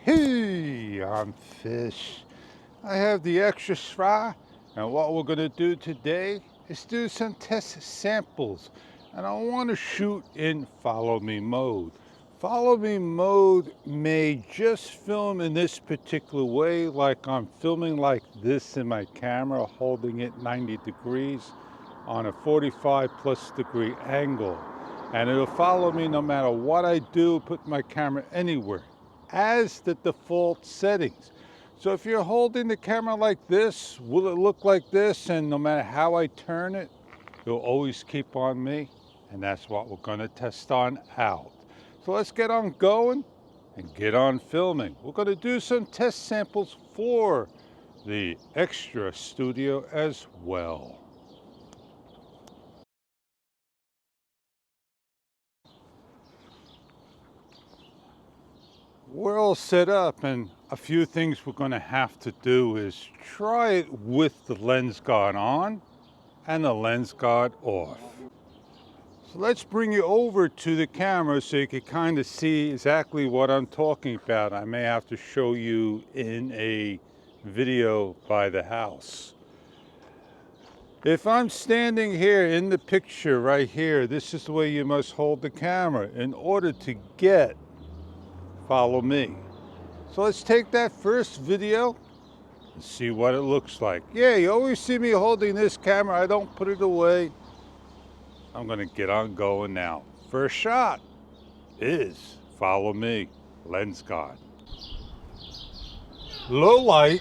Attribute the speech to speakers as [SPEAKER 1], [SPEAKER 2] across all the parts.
[SPEAKER 1] Hey, I'm Fish. I have the Xtra Sphra, and what we're going to do today is do some test samples. And I want to shoot in follow me mode. Follow me mode may just film in this particular way, like I'm filming like this in my camera, holding it 90 degrees on a 45+ degree angle. And it'll follow me no matter what I do, put my camera anywhere, as the default settings. So if you're holding the camera like this, will it look like this? And no matter how I turn it, it'll always keep on me. And that's what we're gonna test on out. So let's get on going and get on filming. We're gonna do some test samples for the Xtra Studio as well. We're all set up, and a few things we're going to have to do is try it with the lens guard on and the lens guard off. So let's bring you over to the camera so you can kind of see exactly what I'm talking about. I may have to show you in a video by the house. If I'm standing here in the picture right here, this is the way you must hold the camera in order to get follow me. So let's take that first video and see what it looks like. Yeah, you always see me holding this camera. I don't put it away. I'm gonna get on going now. First shot is follow me, lens guard. Low light,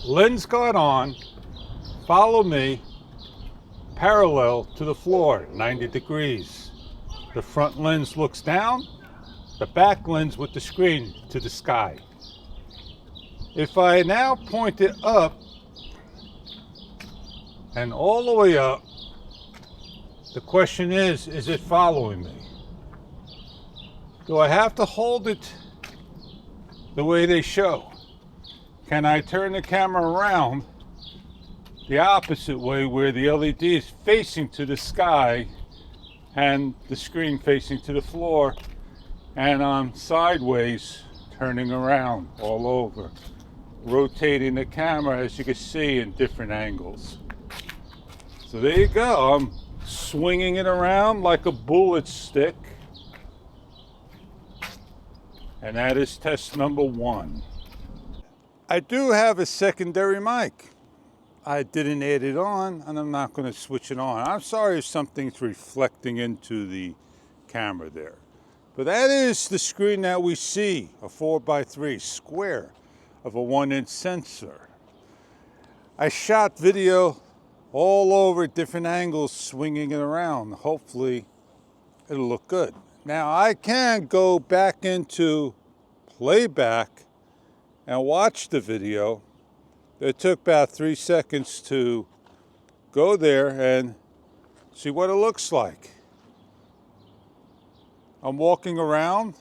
[SPEAKER 1] lens guard on, follow me, parallel to the floor, 90 degrees. The front lens looks down, the back lens with the screen to the sky. If I now point it up and all the way up, the question is it following me? Do I have to hold it the way they show? Can I turn the camera around the opposite way where the LED is facing to the sky and the screen facing to the floor, and I'm sideways turning around all over, rotating the camera, as you can see, in different angles. So there you go. I'm swinging it around like a bullet stick. And that is test number 1. I do have a secondary mic. I didn't add it on, and I'm not going to switch it on. I'm sorry if something's reflecting into the camera there. But that is the screen that we see, a 4x3 square of a 1-inch sensor. I shot video all over different angles, swinging it around. Hopefully it'll look good. Now I can go back into playback and watch the video. It took about 3 seconds to go there and see what it looks like. I'm walking around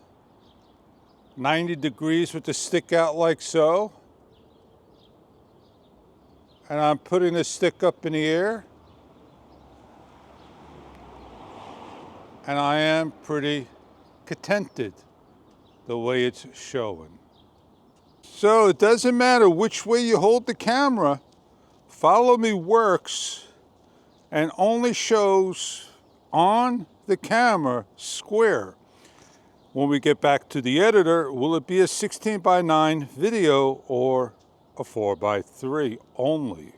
[SPEAKER 1] 90 degrees with the stick out like so. And I'm putting the stick up in the air. And I am pretty contented the way it's showing. So it doesn't matter which way you hold the camera, follow me works and only shows on the camera square. When we get back to the editor, will it be a 16:9 video or a 4:3 only?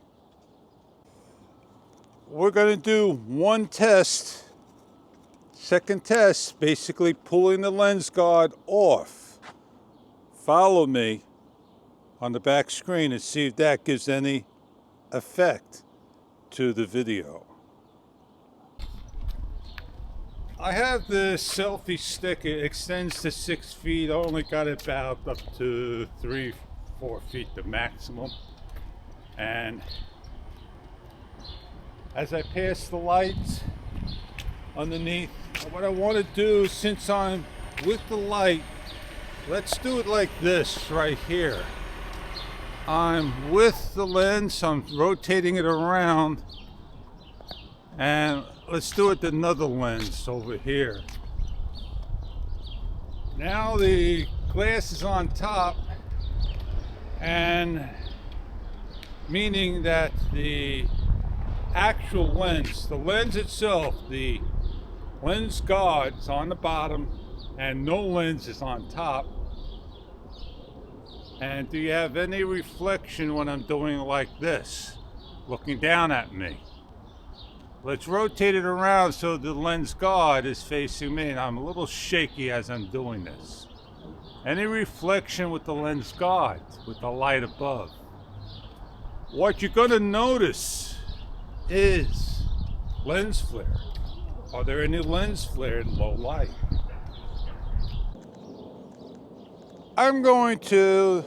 [SPEAKER 1] We're going to do one test. Second test, basically pulling the lens guard off. Follow me on the back screen and see if that gives any effect to the video. I have the selfie stick. It extends to 6 feet. I only got it about up to 3-4 feet, the maximum. And as I pass the lights underneath, what I want to do, since I'm with the light, let's do it like this right here. I'm with the lens, I'm rotating it around, and let's do it with another lens over here. Now the glass is on top, and meaning that the actual lens, the lens itself, the lens guard is on the bottom and no lens is on top. And do you have any reflection when I'm doing it like this, looking down at me? Let's rotate it around so the lens guard is facing me, and I'm a little shaky as I'm doing this. Any reflection with the lens guard, with the light above? What you're going to notice is lens flare. Are there any lens flare in low light? I'm going to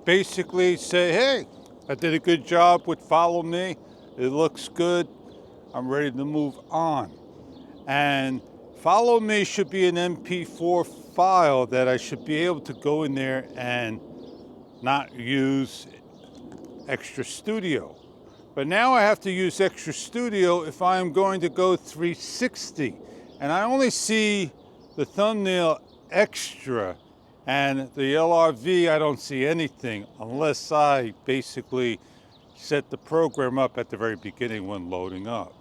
[SPEAKER 1] basically say, hey, I did a good job with Follow Me. It looks good. I'm ready to move on. And Follow Me should be an MP4 file that I should be able to go in there and not use Xtra Studio. But now I have to use Xtra Studio if I'm going to go 360. And I only see the thumbnail extra, and the LRV, I don't see anything unless I basically set the program up at the very beginning when loading up.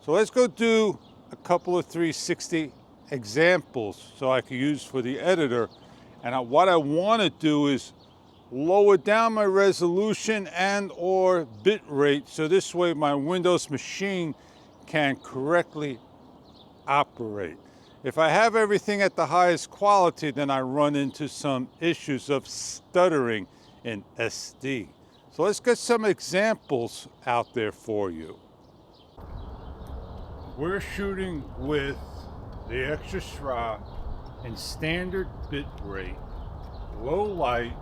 [SPEAKER 1] So let's go do a couple of 360 examples so I can use for the editor. And what I want to do is lower down my resolution and or bit rate, so this way my Windows machine can correctly operate. If I have everything at the highest quality, then I run into some issues of stuttering in SD. So let's get some examples out there for you. We're shooting with the Xtra Sphra in standard bit rate, low light,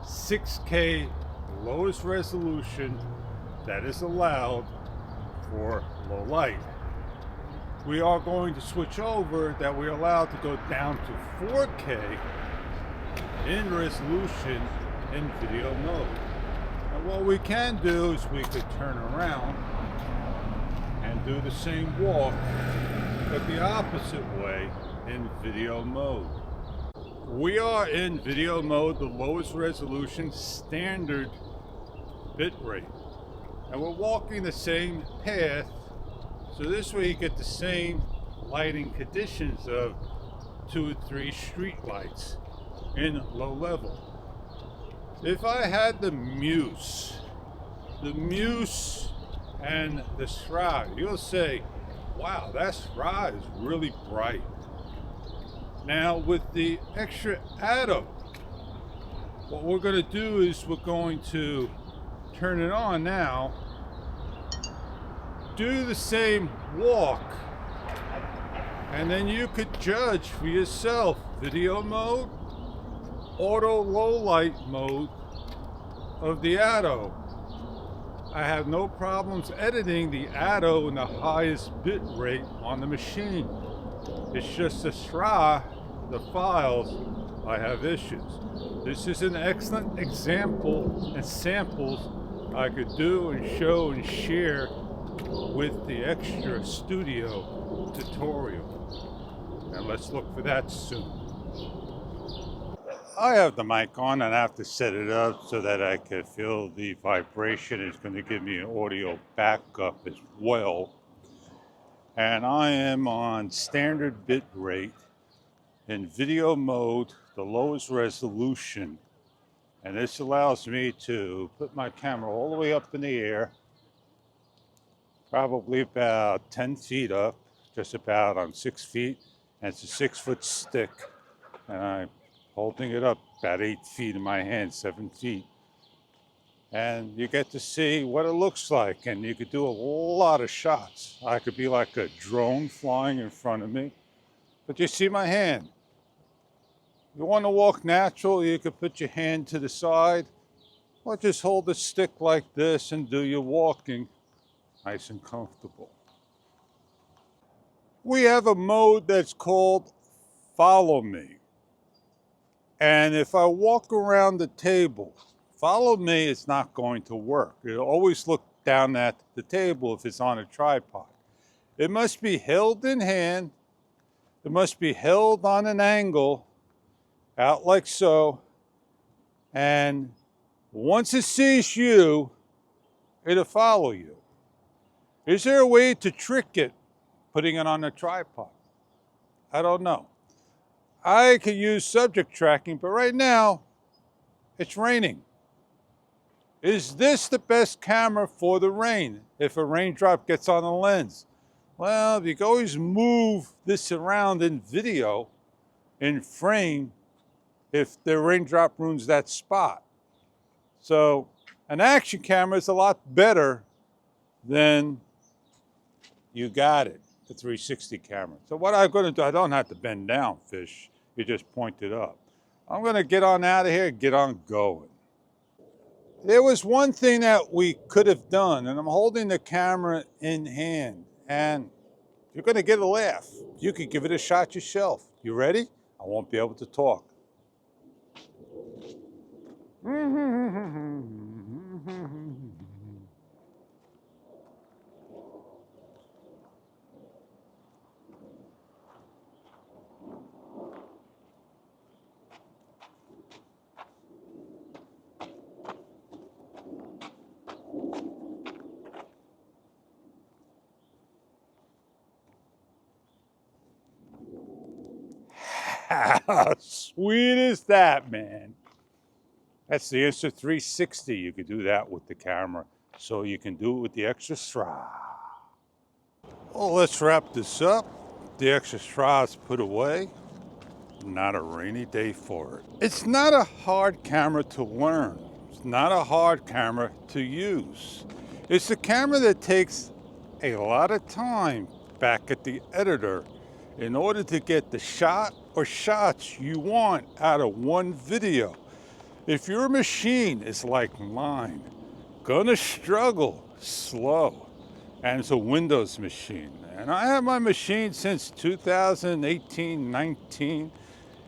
[SPEAKER 1] 6K lowest resolution that is allowed for low light. We are going to switch over that we're allowed to go down to 4K in resolution in video mode. And what we can do is we could turn around and do the same walk, but the opposite way in video mode. We are in video mode, the lowest resolution, standard bit rate. And we're walking the same path, so this way you get the same lighting conditions of 2 or 3 street lights in low level. If I had the Muse and the Sphra, you'll say, wow, that Sphra is really bright. Now with the Xtra Atom, what we're going to do is we're going to turn it on now, do the same walk, and then you could judge for yourself video mode, auto low light mode of the Atto. I have no problems editing the Atto in the highest bit rate on the machine. It's just the Sphra, the files, I have issues. This is an excellent example and samples I could do and show and share with the Xtra Studio tutorial. And let's look for that soon. I have the mic on and I have to set it up so that I can feel the vibration. It's going to give me an audio backup as well. And I am on standard bit rate in video mode, the lowest resolution. And this allows me to put my camera all the way up in the air, probably about 10 feet up, just about on 6 feet. And it's a 6-foot stick. And I'm holding it up about 8 feet in my hand, 7 feet. And you get to see what it looks like, and you could do a lot of shots. I could be like a drone flying in front of me, but you see my hand. You want to walk natural, you could put your hand to the side, or just hold the stick like this and do your walking nice and comfortable. We have a mode that's called Follow Me. And if I walk around the table, Follow Me, it's not going to work. It'll always look down at the table if it's on a tripod. It must be held in hand. It must be held on an angle. out like so, and once it sees you, it'll follow you. Is there a way to trick it, putting it on a tripod? I don't know. I could use subject tracking, but right now, it's raining. Is this the best camera for the rain if a raindrop gets on the lens? Well, you can always move this around in video, in frame, if the raindrop ruins that spot. So an action camera is a lot better than you got it, the 360 camera. So what I'm gonna do, I don't have to bend down, Fish. You just point it up. I'm gonna get on out of here and get on going. There was one thing that we could have done, and I'm holding the camera in hand, and you're gonna get a laugh. You could give it a shot yourself. You ready? I won't be able to talk. How sweet is that, man? That's the Xtra 360. You could do that with the camera. So you can do it with the Xtra Sphra. Well, let's wrap this up. The Xtra Sphra is put away. Not a rainy day for it. It's not a hard camera to learn. It's not a hard camera to use. It's a camera that takes a lot of time back at the editor in order to get the shot or shots you want out of one video. If your machine is like mine, gonna struggle slow, and it's a Windows machine. And I have my machine since 2018, 19,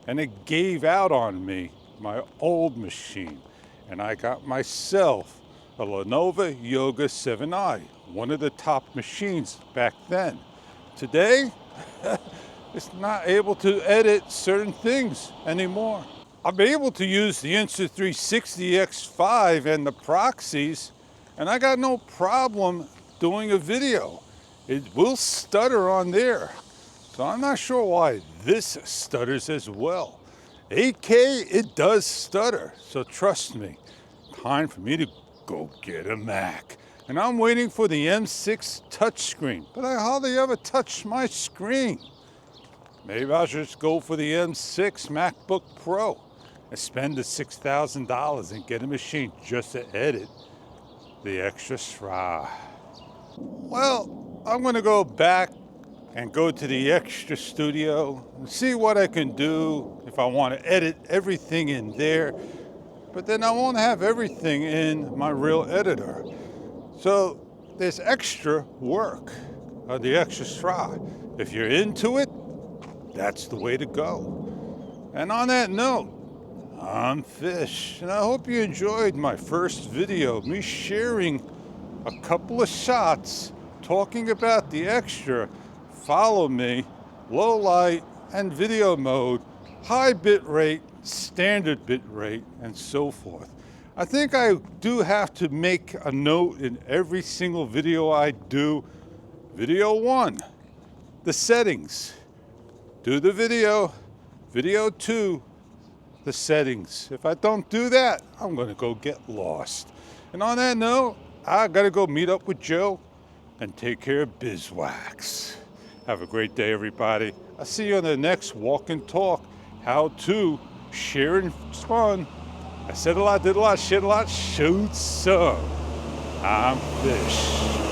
[SPEAKER 1] and it gave out on me, my old machine. And I got myself a Lenovo Yoga 7i, one of the top machines back then. Today, it's not able to edit certain things anymore. I'm able to use the Insta360 X5 and the proxies, and I got no problem doing a video. It will stutter on there. So I'm not sure why this stutters as well. 8K, it does stutter, so trust me. Time for me to go get a Mac. And I'm waiting for the M6 touchscreen, but I hardly ever touch my screen. Maybe I'll just go for the M6 MacBook Pro and spend the $6,000 and get a machine just to edit the Xtra Sphra. Well, I'm gonna go back and go to the Xtra Studio and see what I can do if I want to edit everything in there, but then I won't have everything in my real editor. So there's extra work on the Xtra Sphra. If you're into it, that's the way to go. And on that note, I'm Fish, and I hope you enjoyed my first video, me sharing a couple of shots talking about the Xtra. Follow me, low light and video mode, high bit rate, standard bit rate, and so forth. I think I do have to make a note in every single video I do. Video 1, the settings. Do the video. Video 2, the settings. If I don't do that, I'm gonna go get lost. And on that note, I gotta go meet up with Joe and take care of Bizwax. Have a great day, everybody. I'll see you on the next Walk and Talk. How to sharing fun. I said a lot, did a lot, shit a lot, shoot some. I'm Fish.